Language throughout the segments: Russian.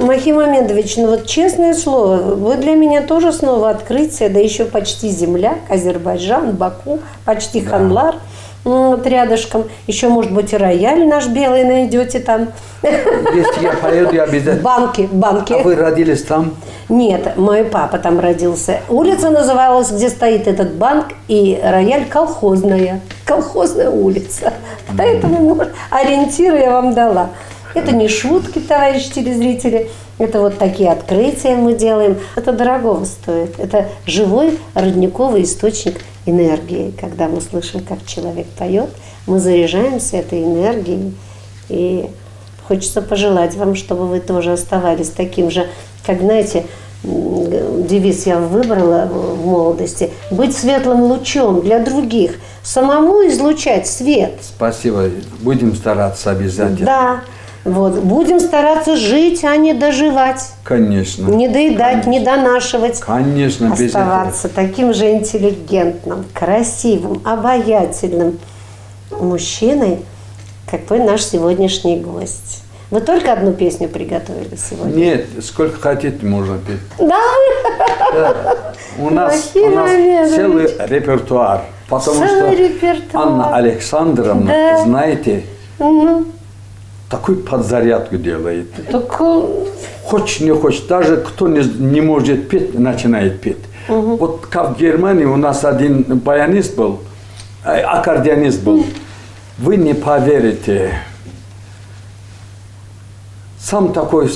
Махим Амедович, ну вот честное слово, вы для меня тоже снова открытие, да еще почти земляк, Азербайджан, Баку, почти Ханлар, вот рядышком. Еще, может быть, и рояль наш белый найдете там. Если я поеду, я обязательно... Банки. А вы родились там? Нет, мой папа там родился. Улица называлась, где стоит этот банк, и рояль колхозная. Колхозная улица. Поэтому, может, ориентиры я вам дала. Это не шутки, товарищи телезрители. Это вот такие открытия мы делаем. Это дорогого стоит. Это живой родниковый источник энергии. Когда мы слышим, как человек поет, мы заряжаемся этой энергией. И хочется пожелать вам, чтобы вы тоже оставались таким же, как, знаете, девиз я выбрала в молодости, быть светлым лучом для других, самому излучать свет. Спасибо. Будем стараться обязательно. Да. Вот. Будем стараться жить, а не доживать. Конечно. Не доедать, не донашивать. Конечно, без этого. Оставаться таким же интеллигентным, красивым, обаятельным мужчиной, какой наш сегодняшний гость. Вы только одну песню приготовили сегодня? Нет, сколько хотите можно петь. Да? Да. У нас целый репертуар. Потому Целый что репертуар. Анна Александровна, Да. знаете, такую подзарядку делает. Так... Хочешь, не хочешь, даже кто не может петь, начинает петь. Вот как в Германии у нас один баянист был, аккордеонист был. Вы не поверите, сам такой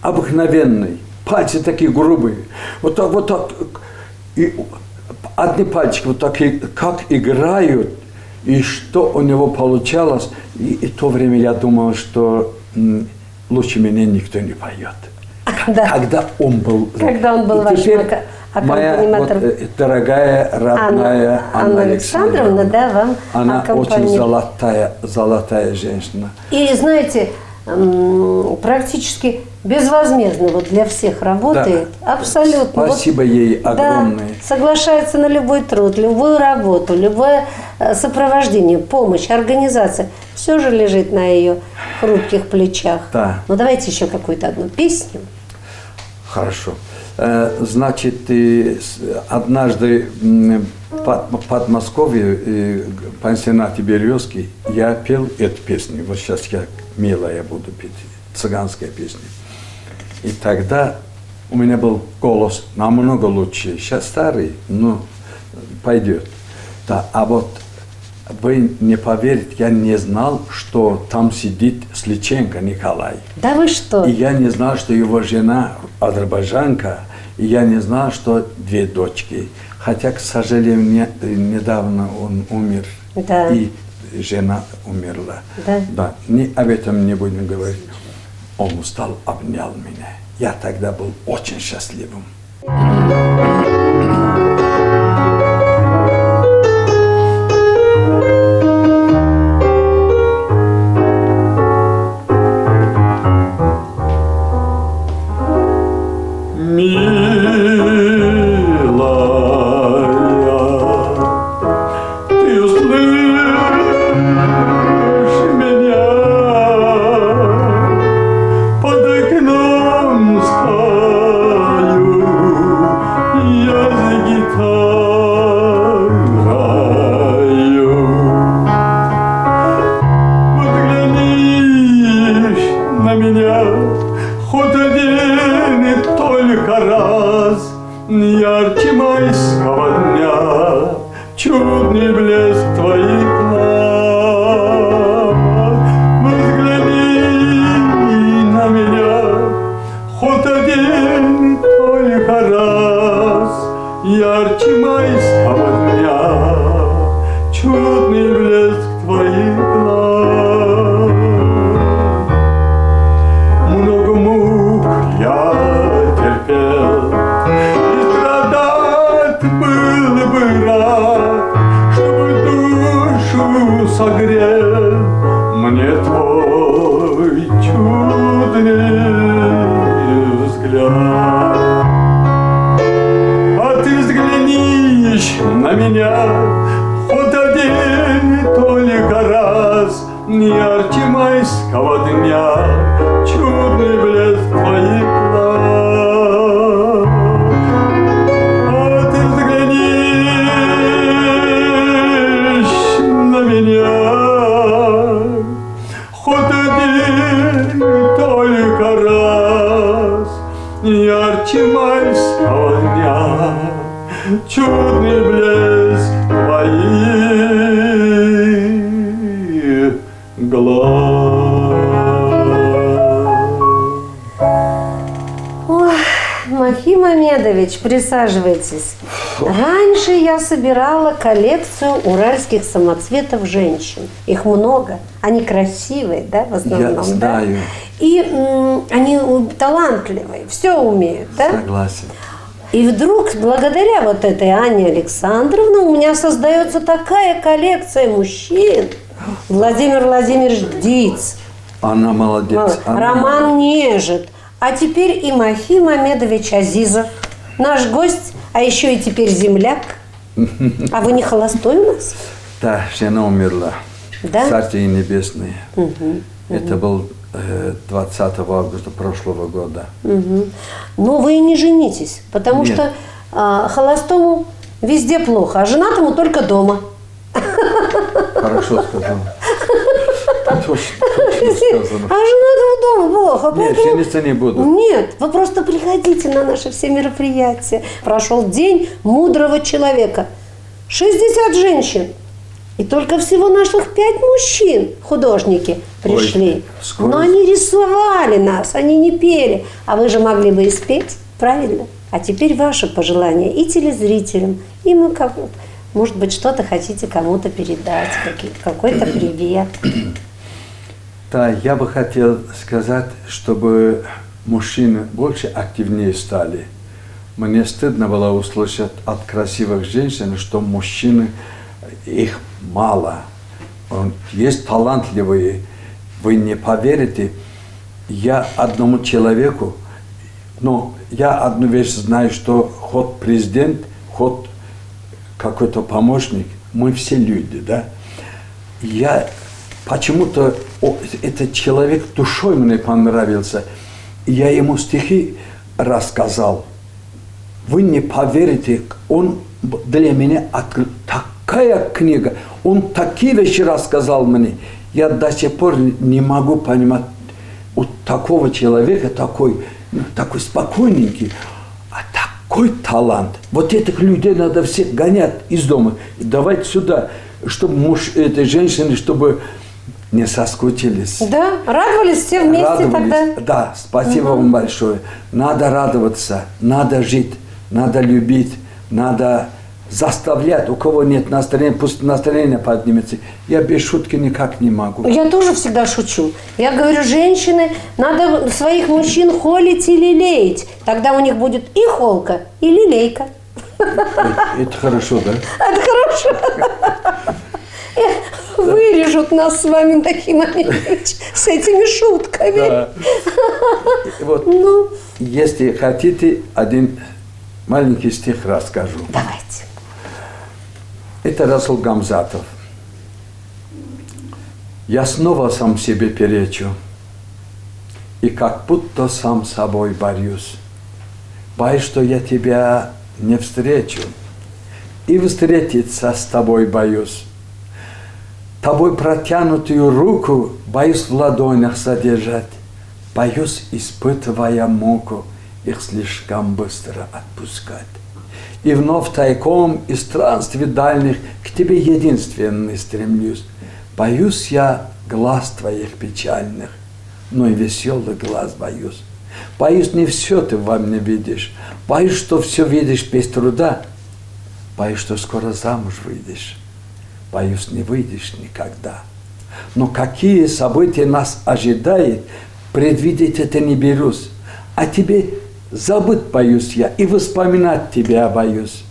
обыкновенный, пальцы такие грубые, вот так, и одни пальчики вот такие, как играют, и что у него получалось, и в то время я думал, что лучше меня никто не поет. Да. Когда он был вашим аккомпаниматором. Вот, дорогая, родная Анна Александровна, да, вам она очень аккомпанирует. золотая женщина. И знаете, практически безвозмездно вот для всех работает. Да. Абсолютно. Спасибо ей огромное. Да, соглашается на любой труд, любую работу, любое сопровождение, помощь, организация. Все же лежит на ее хрупких плечах. Да. Ну давайте еще какую-то одну песню. Хорошо. Значит, однажды в Подмосковье, в пансионате Березки, я пел эту песню. Вот сейчас я милая буду петь, цыганская песня. И тогда у меня был голос намного лучше. Сейчас старый, но пойдет. Да, а вот вы не поверите, я не знал, что там сидит Сличенко Николай. Да вы что? И я не знал, что его жена азербайджанка, и я не знал, что две дочки. Хотя, к сожалению, недавно он умер, да. И жена умерла. Да. Да, об этом не будем говорить. Он устал, обнял меня. Я тогда был очень счастливым. Ярче майского дня, чудный блеск твоих глаз. Взгляни на меня, хоть один только раз. Ярче майского дня, чудный блеск твоих глаз. Много мук я терпел, был бы рад, чтобы душу согрел мне твой чудный взгляд. А ты взглянешь на меня хоть один только раз. ярче майского дня, чудный блеск твоих глаз. А ты взглянешь на меня, хоть один только раз, ярче майского дня, чудный блеск твоих глаз. Ой, Махим Амедович, присаживайтесь. Раньше я собирала коллекцию уральских самоцветов женщин. Их много. Они красивые, да, в основном, Я знаю. да? И они талантливые, все умеют, да? Согласен. И вдруг, благодаря вот этой Анне Александровне, у меня создается такая коллекция мужчин. Владимир Владимирович Диц, Она молодец. Роман Нежит, а теперь и Махим Амедович Азизов, наш гость, а еще и теперь земляк. А вы не холостой у нас? Да, жена умерла. Да? Царствие небесное. Это был 20 августа прошлого года. Но вы и не женитесь, потому Нет. что холостому везде плохо, а женатому только дома. Хорошо сказал. Точно А сказано. женатому дома плохо. Нет, поэтому- жениться не буду. Нет, вы просто приходите на наши все мероприятия. Прошел день мудрого человека. 60 женщин. И только всего наших 5 мужчин, художники, пришли. скоро. Но они рисовали нас, они не пели. А вы же могли бы и спеть, правильно? А теперь ваше пожелание и телезрителям, и мы кому-то. Может быть, что-то хотите кому-то передать, какой-то привет. Да, я бы хотел сказать, чтобы мужчины больше активнее стали. Мне стыдно было услышать от красивых женщин, что мужчины, их мало. Есть талантливые. Вы не поверите, я одному человеку, я одну вещь знаю, что хоть президент, хоть какой-то помощник, мы все люди, да. Я почему-то, этот человек душой мне понравился. Я ему стихи рассказал. Вы не поверите, он для меня такая книга, он такие вещи рассказал мне. Я до сих пор не могу понимать, у такого человека такой спокойненький, а такой талант. Вот этих людей надо всех гонять из дома, давать сюда, чтобы этой женщины, чтобы не соскучились. Да, радовались все вместе Радовались. тогда. Да, спасибо вам большое. Надо радоваться, надо жить, надо любить, надо заставлять. У кого нет настроения, пусть настроение поднимется. Я без шутки никак не могу. Я тоже всегда шучу. Я говорю, женщины, надо своих мужчин холить и лелеять. Тогда у них будет и холка, и лилейка. Это хорошо, да? Это хорошо. Вырежут нас с вами, Махим Амедович, с этими шутками. Да. Вот, Ну, если хотите, один маленький стих расскажу. давайте. Это Расул Гамзатов. Я снова сам себе перечу, и как будто сам с собой борюсь. Боюсь, что я тебя не встречу, и встретиться с тобой боюсь. Тобой протянутую руку боюсь в ладонях содержать, боюсь, испытывая муку, их слишком быстро отпускать. И вновь тайком из странствий дальних к тебе единственный стремлюсь. Боюсь я глаз твоих печальных, но и веселый глаз боюсь. Боюсь, не все ты во мне видишь, боюсь, что все видишь без труда, боюсь, что скоро замуж выйдешь, боюсь, не выйдешь никогда. Но какие события нас ожидают, предвидеть это не берусь, а тебе забыть боюсь я, и вспоминать тебя боюсь.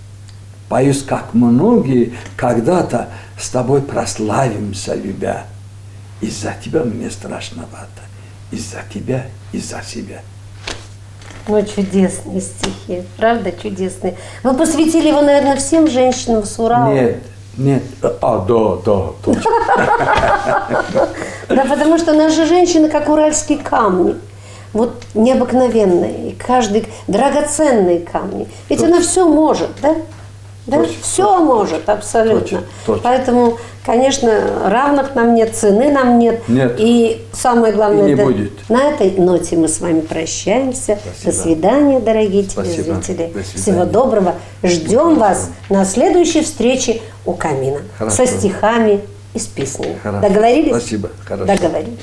Боюсь, как многие когда-то с тобой прославимся, любя. Из-за тебя мне страшновато, из-за тебя, из-за себя. Ну, чудесные стихи, правда, чудесные. Вы посвятили его, наверное, всем женщинам с Урала? Нет, Нет, да, точно. Да, потому что наши женщины, как уральские камни. Вот необыкновенные, и каждый драгоценные камни. Ведь она все может, да? Да? Точно, Все точно, может, абсолютно. точно, точно. Поэтому, конечно, равных нам нет, цены нам нет. Нет. И самое главное, И не будет. на этой ноте мы с вами прощаемся. Спасибо. До свидания, дорогие Спасибо. телезрители. До свидания. Всего доброго. Ждем вас на следующей встрече у камина. Хорошо. Со стихами и с песнями. Хорошо. Договорились? Спасибо. Хорошо. Договорились.